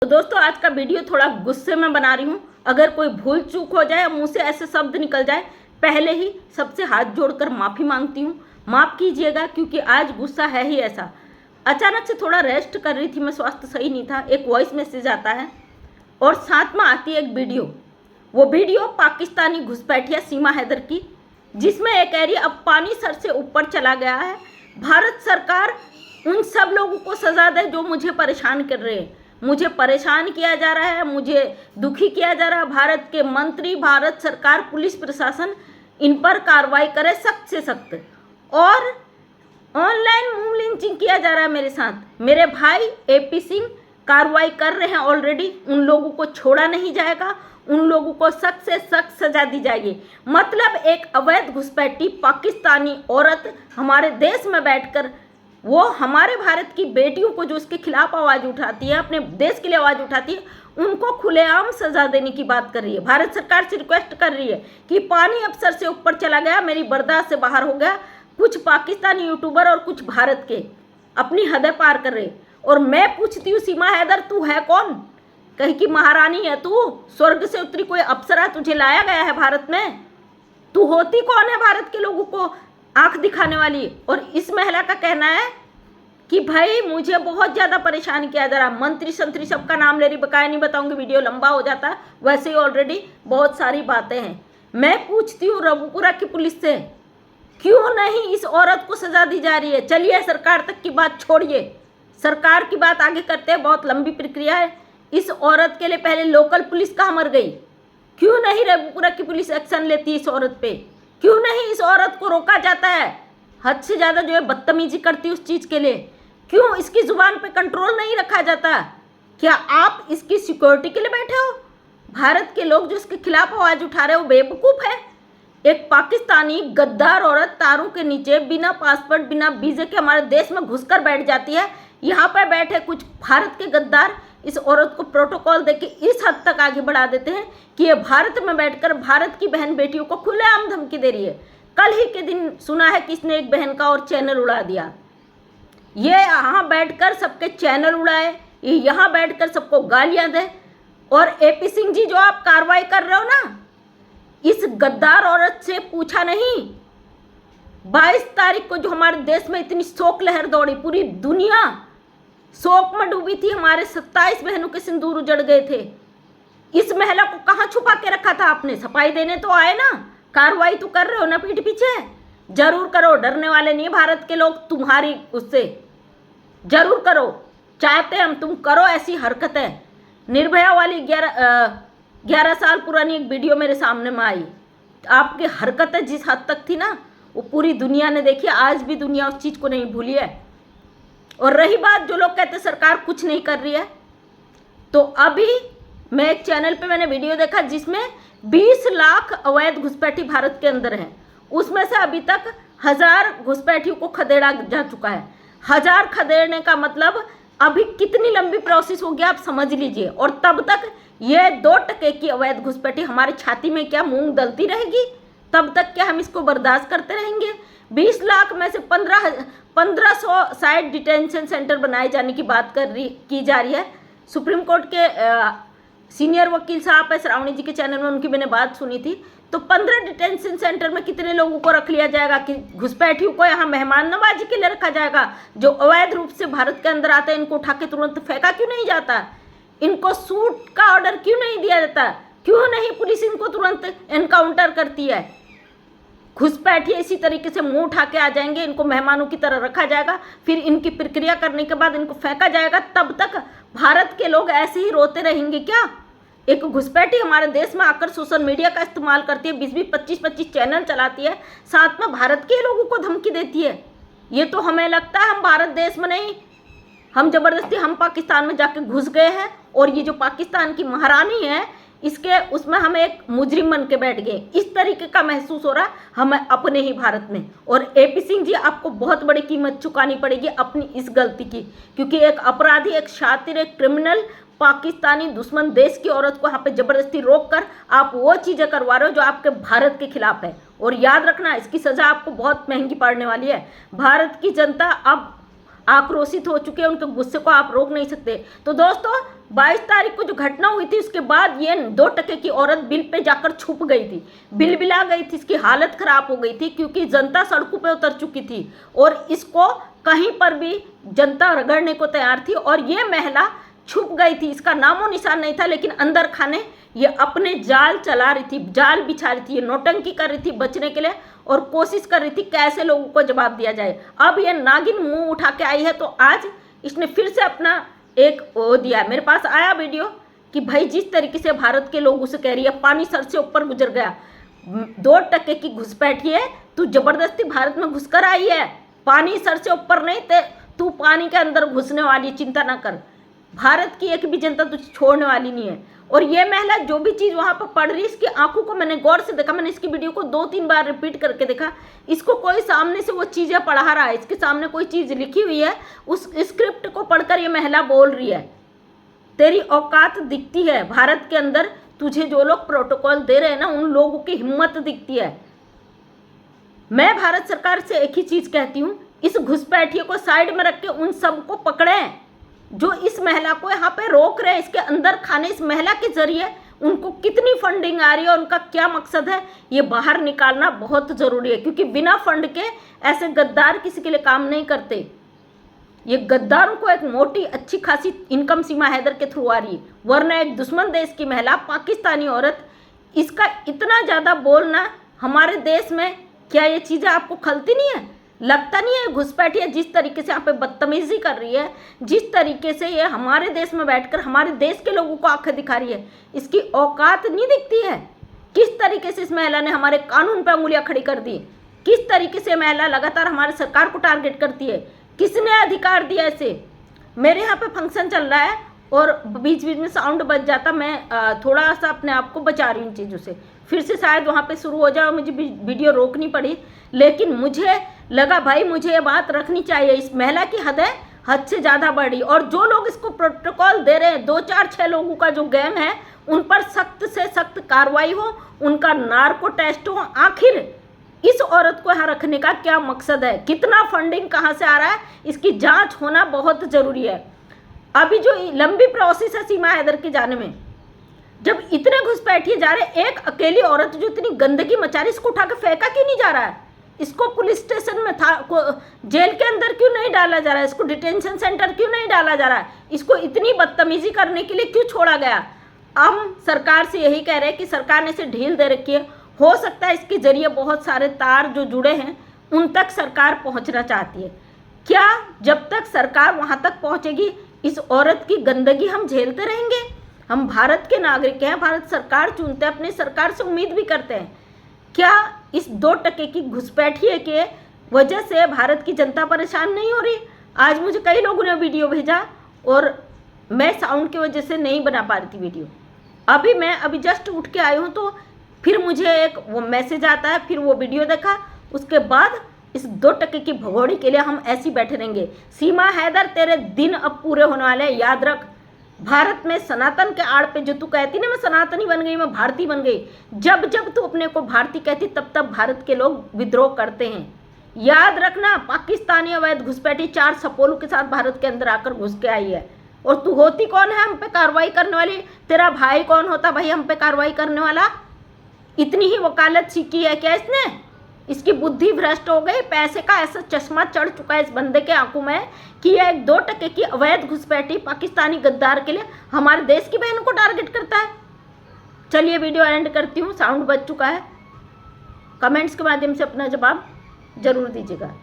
तो दोस्तों आज का वीडियो थोड़ा गुस्से में बना रही हूँ। अगर कोई भूल चूक हो जाए, मुंह से ऐसे शब्द निकल जाए, पहले ही सबसे हाथ जोड़कर माफ़ी मांगती हूँ। माफ़ कीजिएगा क्योंकि आज गुस्सा है ही ऐसा। अचानक से थोड़ा रेस्ट कर रही थी मैं, स्वास्थ्य सही नहीं था। एक वॉइस मैसेज आता है और साथ में आती है एक वीडियो। वो वीडियो पाकिस्तानी घुसपैठिया सीमा हैदर की, जिसमें एक कह रही अब पानी सर से ऊपर चला गया है। भारत सरकार उन सब लोगों को सज़ा दे जो मुझे परेशान कर रहे हैं। मुझे परेशान किया जा रहा है, मुझे दुखी किया जा रहा है। भारत के मंत्री, भारत सरकार, पुलिस प्रशासन इन पर कार्रवाई करे सख्त से सख्त। और ऑनलाइन मूव लिंचिंग किया जा रहा है मेरे साथ। मेरे भाई एपी सिंह कार्रवाई कर रहे हैं ऑलरेडी। उन लोगों को छोड़ा नहीं जाएगा, उन लोगों को सख्त से सख्त सजा दी जाएगी। मतलब एक अवैध घुसपैठी पाकिस्तानी औरत हमारे देश में बैठकर वो हमारे भारत की बेटियों को जो उसके खिलाफ आवाज़ उठाती है, अपने देश के लिए आवाज़ उठाती है, उनको खुलेआम सजा देने की बात कर रही है। भारत सरकार से रिक्वेस्ट कर रही है कि पानी अब सर से ऊपर चला गया, मेरी बर्दाश्त से बाहर हो गया। कुछ पाकिस्तानी यूट्यूबर और कुछ भारत के अपनी हदें पार कर रहे। और मैं पूछती हूँ सीमा हैदर, तू है कौन? कहीं की महारानी है तू? स्वर्ग से उतरी कोई अप्सरा तुझे लाया गया है भारत में? तू होती कौन है भारत के लोगों को आंख दिखाने वाली? और इस महिला का कहना है कि भाई मुझे बहुत ज़्यादा परेशान किया जा रहा। मंत्री संतरी सबका नाम ले रही, बकाया नहीं बताऊंगी, वीडियो लंबा हो जाता। वैसे ही ऑलरेडी बहुत सारी बातें हैं। मैं पूछती हूँ रघुपुरा की पुलिस से, क्यों नहीं इस औरत को सजा दी जा रही है? चलिए सरकार तक की बात छोड़िए, सरकार की बात आगे करते हैं, बहुत लंबी प्रक्रिया है। इस औरत के लिए पहले लोकल पुलिस कहाँ मर गई? क्यों नहीं रघुपुरा की पुलिस एक्शन लेती इस औरत पे? क्यों नहीं इस औरत को रोका जाता है? हद से ज़्यादा जो है बदतमीजी करती उस चीज़ के लिए। क्यों इसकी ज़ुबान पे कंट्रोल नहीं रखा जाता? क्या आप इसकी सिक्योरिटी के लिए बैठे हो? भारत के लोग जो इसके खिलाफ आवाज़ उठा रहे हो बेवकूफ़ है। एक पाकिस्तानी गद्दार औरत तारों के नीचे बिना पासपोर्ट, बिना वीज़े के हमारे देश में घुसकर बैठ जाती है। यहाँ पर बैठे कुछ भारत के गद्दार इस औरत को प्रोटोकॉल देके इस हद तक आगे बढ़ा देते हैं कि ये भारत में बैठकर भारत की बहन बेटियों को खुलेआम धमकी दे रही है। कल ही के दिन सुना है कि इसने एक बहन का और चैनल उड़ा दिया। ये यहाँ बैठकर सबके चैनल उड़ाए, ये यहाँ बैठकर सबको गालियाँ दे। और एपी सिंह जी जो आप कार्रवाई कर रहे हो ना, इस गद्दार औरत से पूछा नहीं। 22 तारीख को जो हमारे देश में इतनी शोक लहर दौड़ी, पूरी दुनिया शोक में डूबी थी, हमारे 27 बहनों के सिंदूर उजड़ गए थे। इस महिला को कहाँ छुपा के रखा था आपने? सफाई देने तो आए ना, कार्रवाई तो कर रहे हो ना पीठ पीछे। जरूर करो, डरने वाले नहीं भारत के लोग तुम्हारी उससे। जरूर करो, चाहते हम तुम करो ऐसी हरकतें। निर्भया वाली 11 साल पुरानी एक वीडियो मेरे सामने में आई। आपकी हरकतें जिस हद तक थी ना, वो पूरी दुनिया ने देखी। आज भी दुनिया उस चीज़ को नहीं भूली है। और रही बात जो लोग कहते सरकार कुछ नहीं कर रही है, तो अभी मैं एक चैनल पे मैंने वीडियो देखा जिसमें 20 लाख अवैध घुसपैठी भारत के अंदर हैं। उसमें से अभी तक 1000 घुसपैठियों को खदेड़ा जा चुका है। 1000 खदेड़ने का मतलब अभी कितनी लंबी प्रोसेस होगी आप समझ लीजिए। और तब तक ये 2 टके की अवैध घुसपैठी हमारी छाती में क्या मूंग दलती रहेगी? तब तक क्या हम इसको बर्दाश्त करते रहेंगे? 20 लाख में से 1500 साइड डिटेंशन सेंटर बनाए जाने की बात की जा रही है। सुप्रीम कोर्ट के सीनियर वकील साहब है, श्रावणी जी के चैनल में उनकी मैंने बात सुनी थी। तो 15 डिटेंशन सेंटर में कितने लोगों को रख लिया जाएगा? कि घुसपैठियों को यहाँ मेहमान नवाजी के लिए रखा जाएगा? जो अवैध रूप से भारत के अंदर आते हैं इनको उठा के तुरंत फेंका क्यों नहीं जाता? इनको शूट का ऑर्डर क्यों नहीं दिया जाता? क्यों नहीं पुलिस इनको तुरंत एनकाउंटर करती है? घुसपैठिए इसी तरीके से मुंह उठा के आ जाएंगे, इनको मेहमानों की तरह रखा जाएगा, फिर इनकी प्रक्रिया करने के बाद इनको फेंका जाएगा। तब तक भारत के लोग ऐसे ही रोते रहेंगे क्या? एक घुसपैठी हमारे देश में आकर सोशल मीडिया का इस्तेमाल करती है, 20-20, 25-25 चैनल चलाती है, साथ में भारत के लोगों को धमकी देती है। ये तो हमें लगता है हम भारत देश में नहीं, हम ज़बरदस्ती हम पाकिस्तान में जाके घुस गए हैं। और ये जो पाकिस्तान की महारानी है, इसके उसमें हम एक मुजरिम बन के बैठ गए। इस तरीके का महसूस हो रहा है हमें अपने ही भारत में। और एपी सिंह जी आपको बहुत बड़ी कीमत चुकानी पड़ेगी अपनी इस गलती की, क्योंकि एक अपराधी, एक शातिर, एक क्रिमिनल पाकिस्तानी दुश्मन देश की औरत को यहाँ पे ज़बरदस्ती रोक कर आप वो चीज़ें करवा रहे हो जो आपके भारत के खिलाफ है। और याद रखना इसकी सज़ा आपको बहुत महंगी पड़ने वाली है। भारत की जनता अब आक्रोशित हो चुके हैं, उनके गुस्से को आप रोक नहीं सकते। तो दोस्तों 22 तारीख को जो घटना हुई थी उसके बाद ये 2 टके की औरत बिल पे जाकर छुप गई थी, बिल बिला गई थी, इसकी हालत खराब हो गई थी क्योंकि जनता सड़कों पे उतर चुकी थी और इसको कहीं पर भी जनता रगड़ने को तैयार थी और ये महिला छुप गई थी, इसका नामो निशान नहीं था। लेकिन अंदर खाने ये अपने जाल चला रही थी, जाल बिछा रही थी, ये नौटंकी कर रही थी बचने के लिए और कोशिश कर रही थी कैसे लोगों को जवाब दिया जाए। अब ये नागिन मुंह उठा के आई है तो आज इसने फिर से अपना एक वो दिया। मेरे पास आया वीडियो कि भाई जिस तरीके से भारत के लोग उसे कह रही है पानी सर से ऊपर गुजर गया, 2 टके की घुसपैठी है, तू जबरदस्ती भारत में घुसकर आई है, पानी सर से ऊपर नहीं ते तू पानी के अंदर घुसने वाली, चिंता ना कर, भारत की एक भी जनता तुझे छोड़ने वाली नहीं है। और ये महिला जो भी चीज़ वहाँ पर पढ़ रही है, इसकी आंखों को मैंने गौर से देखा, मैंने इसकी वीडियो को 2-3 बार रिपीट करके देखा। इसको कोई सामने से वो चीज़ें पढ़ा रहा है, इसके सामने कोई चीज़ लिखी हुई है, उस स्क्रिप्ट को पढ़कर ये महिला बोल रही है। तेरी औकात दिखती है, भारत के अंदर तुझे जो लोग प्रोटोकॉल दे रहे हैं ना, उन लोगों की हिम्मत दिखती है। मैं भारत सरकार से एक ही चीज़ कहती हूँ, इस घुसपैठियों को साइड में रख के उन सबको पकड़ें जो इस महिला को यहाँ पे रोक रहे हैं। इसके अंदर खाने, इस महिला के जरिए उनको कितनी फंडिंग आ रही है, उनका क्या मकसद है, ये बाहर निकालना बहुत ज़रूरी है क्योंकि बिना फंड के ऐसे गद्दार किसी के लिए काम नहीं करते। ये गद्दारों को एक मोटी अच्छी खासी इनकम सीमा हैदर के थ्रू आ रही है, वरना एक दुश्मन देश की महिला, पाकिस्तानी औरत, इसका इतना ज़्यादा बोलना हमारे देश में, क्या ये चीज़ें आपको खलती नहीं है? लगता नहीं है घुसपैठिया जिस तरीके से यहाँ पे बदतमीजी कर रही है, जिस तरीके से ये हमारे देश में बैठकर हमारे देश के लोगों को आंखें दिखा रही है, इसकी औकात नहीं दिखती है? किस तरीके से इस महिला ने हमारे कानून पर उंगलियां खड़ी कर दी, किस तरीके से महिला लगातार हमारे सरकार को टारगेट करती है, किसने अधिकार दिया इसे? मेरे यहाँ पे फंक्शन चल रहा है और बीच बीच में साउंड बज जाता, मैं थोड़ा सा अपने आप को बचा रही हूँ इन चीज़ों से, फिर से शायद वहाँ पे शुरू हो जाए और मुझे वीडियो रोकनी पड़ी। लेकिन मुझे लगा भाई मुझे ये बात रखनी चाहिए, इस महिला की हद से ज़्यादा बढ़ी और जो लोग इसको प्रोटोकॉल दे रहे हैं, 2-4-6 लोगों का जो गैंग है, उन पर सख्त से सख्त कार्रवाई हो, उनका नार्को टेस्ट हो। आखिर इस औरत को यहाँ रखने का क्या मकसद है, कितना फंडिंग कहाँ से आ रहा है, इसकी जांच होना बहुत ज़रूरी है। अभी जो लंबी प्रोसेस है सीमा हैदर के जाने में, जब इतने घुसपैठिए जा रहे, एक अकेली औरत जो इतनी गंदगी मचा रही, इसको उठा के फेंका क्यों नहीं जा रहा है? इसको पुलिस स्टेशन में जेल के अंदर क्यों नहीं डाला जा रहा है? इसको डिटेंशन सेंटर क्यों नहीं डाला जा रहा है? इसको इतनी बदतमीजी करने के लिए क्यों छोड़ा गया? हम सरकार से यही कह रहे हैं कि सरकार ने इसे ढील दे रखी है। हो सकता है इसके जरिए बहुत सारे तार जो जुड़े हैं उन तक सरकार पहुंचना चाहती है। क्या जब तक सरकार वहां तक पहुंचेगी इस औरत की गंदगी हम झेलते रहेंगे? हम भारत के नागरिक हैं, भारत सरकार चुनते हैं, अपनी सरकार से उम्मीद भी करते हैं। क्या इस 2 टके की घुसपैठिए के वजह से भारत की जनता परेशान नहीं हो रही? आज मुझे कई लोगों ने वीडियो भेजा और मैं साउंड की वजह से नहीं बना पा रही थी वीडियो। अभी जस्ट उठ के आई हूँ तो फिर मुझे एक वो मैसेज आता है, फिर वो वीडियो देखा, उसके बाद इस 2 टके की भगोड़ी के लिए हम ऐसे ही बैठे रहेंगे। सीमा हैदर तेरे दिन अब पूरे होने वाले हैं, याद रख। भारत में सनातन के आड़ पे जो तू कहती ना मैं सनातनी बन गई, मैं भारतीय बन गई, जब जब तू अपने को भारतीय कहती तब तब भारत के लोग विद्रोह करते हैं। याद रखना, पाकिस्तानी अवैध घुसपैठी 4 सपोलों के साथ भारत के अंदर आकर घुस के आई है। और तू होती कौन है हम पे कार्रवाई करने वाली? तेरा भाई कौन होता भाई हम पे कार्रवाई करने वाला? इतनी ही वकालत सीखी है क्या इसने? इसकी बुद्धि भ्रष्ट हो गई, पैसे का ऐसा चश्मा चढ़ चुका है इस बंदे के आंखों में कि यह एक 2 टके की अवैध घुसपैठी पाकिस्तानी गद्दार के लिए हमारे देश की बहनों को टारगेट करता है। चलिए वीडियो एंड करती हूँ, साउंड बज चुका है। कमेंट्स के माध्यम से अपना जवाब जरूर दीजिएगा।